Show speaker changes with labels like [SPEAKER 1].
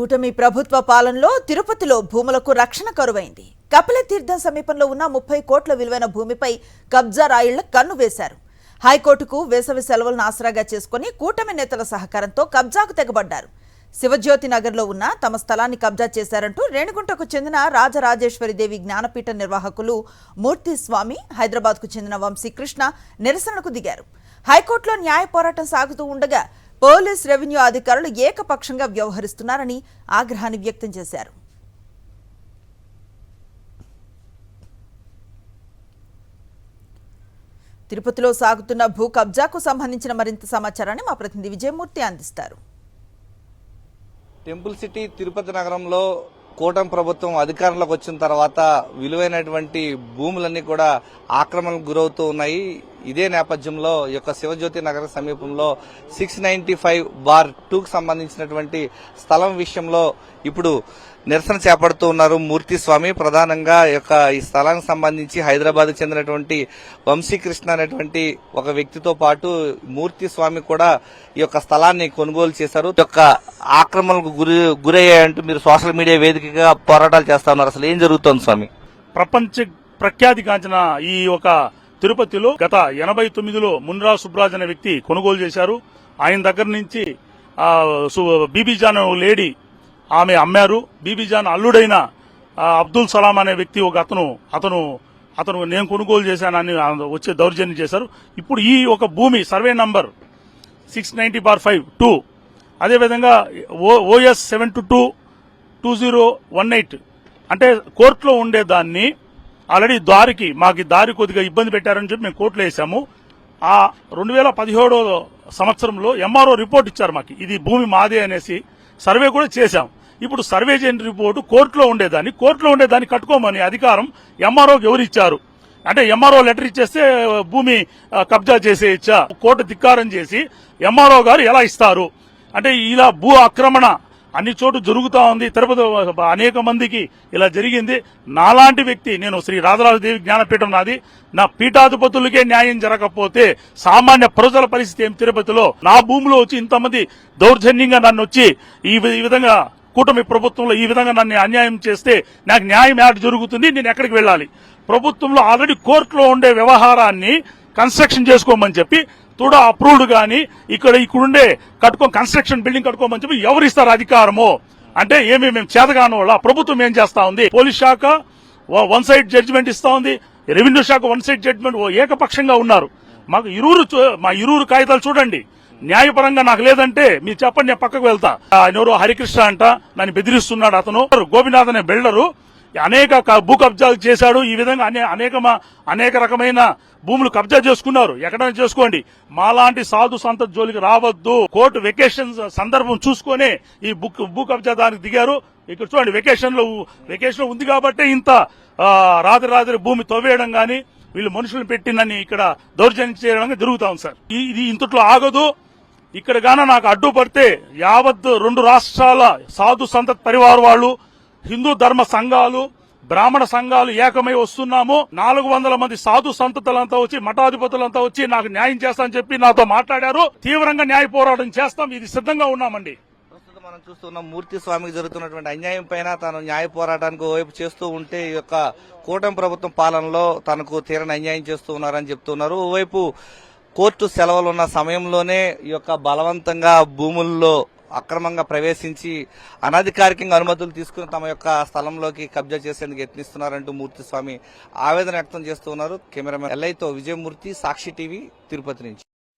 [SPEAKER 1] కూటమి ప్రభుత్వ పాలనలో తిరుపతిలో భూములకు రక్షణ కరువైంది. కపిలతీర్థం సమీపంలో ఉన్న 30 కోట్ల విలువైన భూమిపై కబ్జా రాయిళ్ల కన్ను వేశారు. హైకోర్టుకు వేసవి సెలవులను ఆసరాగా చేసుకుని కూటమి నేతల సహకారంతో కబ్జాకు తెగబడ్డారు. శివజ్యోతి నగర్లో ఉన్న తమ స్థలాన్ని కబ్జా చేశారంటూ రేణిగుంటకు చెందిన రాజరాజేశ్వరిదేవి జ్ఞానపీఠ నిర్వాహకులు మూర్తి స్వామి, హైదరాబాద్కు చెందిన వంశీకృష్ణ నిరసనకు దిగారు. హైకోర్టులో న్యాయ పోరాటం సాగుతూ ఉండగా పోలీస్, రెవెన్యూ అధికారులు ఏకపక్షంగా వ్యవహరిస్తున్నారని ఆగ్రహాన్ని వ్యక్తం చేశారు. తిరుపతిలో సాగుతున్న భూ కబ్జాకు సంబంధించిన మరింత సమాచారాన్ని మా ప్రతినిధి విజయమూర్తి అందిస్తారు.
[SPEAKER 2] టెంపుల్ సిటీ తిరుపతి నగరంలో కూటమి ప్రభుత్వం అధికారంలోకి వచ్చిన తర్వాత విలువైనటువంటి భూములన్నీ కూడా ఆక్రమణకు గురవుతూ ఉన్నాయి. ఇదే నేపథ్యంలో ఈ యొక్క శివజ్యోతి నగర సమీపంలో 695/2కు సంబంధించినటువంటి స్థలం విషయంలో ఇప్పుడు నిరసన చేపడుతూ ఉన్నారు మూర్తి స్వామి. ప్రధానంగా ఈ స్థలానికి సంబంధించి హైదరాబాద్ చెందినటువంటి వంశీకృష్ణ అనేటువంటి ఒక వ్యక్తితో పాటు మూర్తి స్వామి కూడా ఈ యొక్క స్థలాన్ని కొనుగోలు చేశారు. ఈ యొక్క ఆక్రమణకు గురయ్యాయంటూ మీరు సోషల్ మీడియా వేదికగా పోరాటాలు చేస్తా ఉన్నారు. అసలు ఏం జరుగుతోంది స్వామి?
[SPEAKER 3] ప్రపంచ ప్రఖ్యాతిగాంచిన ఈ ఒక తిరుపతిలో గత 89లో మున్రా సుబ్రాజ్ అనే వ్యక్తి కొనుగోలు చేశారు. ఆయన దగ్గర నుంచి బీబీజాన్ లేడీ ఆమె అమ్మారు. బీబీజాన్ అల్లుడైన అబ్దుల్ సలాం అనే వ్యక్తి ఒక అతను నేను కొనుగోలు చేశానని వచ్చే దౌర్జన్యం చేశారు. ఇప్పుడు ఈ ఒక భూమి సర్వే నంబర్ 690/5 అదేవిధంగా OS 722018 అంటే కోర్టులో ఉండేదాన్ని ఆల్రెడీ మాకు దారి కొద్దిగా ఇబ్బంది పెట్టారని చెప్పి మేము కోర్టులో వేసాము. ఆ 2017 సంవత్సరంలో MRO రిపోర్ట్ ఇచ్చారు మాకు, ఇది భూమి మాదే అనేసి. సర్వే కూడా చేశాం. ఇప్పుడు సర్వే చేయని రిపోర్టు కోర్టులో ఉండేదాన్ని కట్టుకోమని అధికారం MROకి ఎవరు ఇచ్చారు? అంటే MRO లెటర్ ఇచ్చేస్తే భూమి కబ్జా చేసేయచ్చా? కోర్టు ధిక్కారం చేసి MRO గారు ఎలా ఇస్తారు? అంటే ఇలా భూ ఆక్రమణ అన్ని చోటు జరుగుతా ఉంది. తిరుపతి అనేక మందికి ఇలా జరిగింది. నాలాంటి వ్యక్తి, నేను శ్రీ రాజరాజదేవి జ్ఞానపీఠం నాది, నా పీఠాధిపతులకే న్యాయం జరగకపోతే సామాన్య ప్రజల పరిస్థితి ఏం? తిరుపతిలో నా భూమిలో వచ్చి ఇంతమంది దౌర్జన్యంగా నన్ను వచ్చి ఈ విధంగా కూటమి ప్రభుత్వంలో ఈ విధంగా నన్ను అన్యాయం చేస్తే నాకు న్యాయం యాడ్ జరుగుతుంది, నేను ఎక్కడికి వెళ్ళాలి? ప్రభుత్వంలో ఆల్రెడీ కోర్టులో ఉండే వ్యవహారాన్ని కన్స్ట్రక్షన్ చేసుకోమని చెప్పి తుడా అప్రూవ్డ్ గాని ఇక్కడుండే కన్స్ట్రక్షన్ బిల్డింగ్ కట్టుకోమని చెప్పి ఎవరు ఇస్తారు అధికారమో? అంటే మేము చేతగాని వాళ్ళ? ప్రభుత్వం ఏం చేస్తా ఉంది? పోలీస్ శాఖ వన్ సైడ్ జడ్జిమెంట్ ఇస్తా ఉంది, రెవెన్యూ శాఖ వన్ సైడ్ జడ్జిమెంట్, ఏకపక్షంగా ఉన్నారు. మా ఇరువురు కాగితాలు చూడండి. న్యాయపరంగా నాకు లేదంటే మీరు చెప్పండి, నేను పక్కకు వెళ్తా. ఆయన ఎవరో హరికృష్ణ అంట, నన్ను బెదిరిస్తున్నాడు. అతను గోపినాథ్ అనే బిల్డరు అనేక భూ కబ్జాలు చేశాడు. ఈ విధంగా అనేక రకమైన భూములు కబ్జా చేసుకున్నారు. ఎక్కడైనా చేసుకోండి, మాలాంటి సాధు సంత జోలికి రావద్దు. కోర్టు వెకేషన్ సందర్భం చూసుకునే ఈ భూ కబ్జా దానికి దిగారు. ఇక్కడ చూడండి, వెకేషన్ ఉంది కాబట్టి ఇంత రాత్రి భూమి తవ్వేయడం గాని వీళ్ళు మనుషులను పెట్టినని ఇక్కడ దౌర్జన్యం చేయడం జరుగుతా ఉంది సార్. ఇది ఇంతట్లో ఆగదు. ఇక్కడ గాన నాకు అడ్డుపడితే యావత్ 2 రాష్ట్రాల సాధు సంతత్ పరివార్ వాళ్ళు, హిందూ ధర్మ సంఘాలు, బ్రాహ్మణ సంఘాలు ఏకమై వస్తున్నాము. 400 మంది సాధు సంతతులంతా వచ్చి, మఠాధిపతులంతా వచ్చి నాకు న్యాయం చేస్తామని చెప్పి నాతో మాట్లాడారు. తీవ్రంగా న్యాయ పోరాటం చేస్తాం, ఇది సిద్ధంగా ఉన్నామండి.
[SPEAKER 2] ప్రస్తుతం మనం చూస్తున్నాం మూర్తి స్వామికి జరుగుతున్నటువంటి అన్యాయం పైన తాను న్యాయ పోరాటానికి ఓవైపు చేస్తూ ఉంటే ఈ యొక్క కూటమి ప్రభుత్వం పాలనలో తనకు తీరని అన్యాయం చేస్తూ ఉన్నారని చెప్తున్నారు. ఓవైపు కోర్టు సెలవులు ఉన్న సమయంలోనే ఈ యొక్క బలవంతంగా భూముల్లో అక్రమంగా ప్రవేశించి అనధికారికంగా అనుమతులు తీసుకుని తమ యొక్క స్థలంలోకి కబ్జా చేసేందుకు యత్నిస్తున్నారంటూ మూర్తి స్వామి ఆవేదన వ్యక్తం చేస్తూ ఉన్నారు. కెమెరామెన్ ఎల్ఐతో విజయమూర్తి, సాక్షి టీవీ, తిరుపతి నుంచి.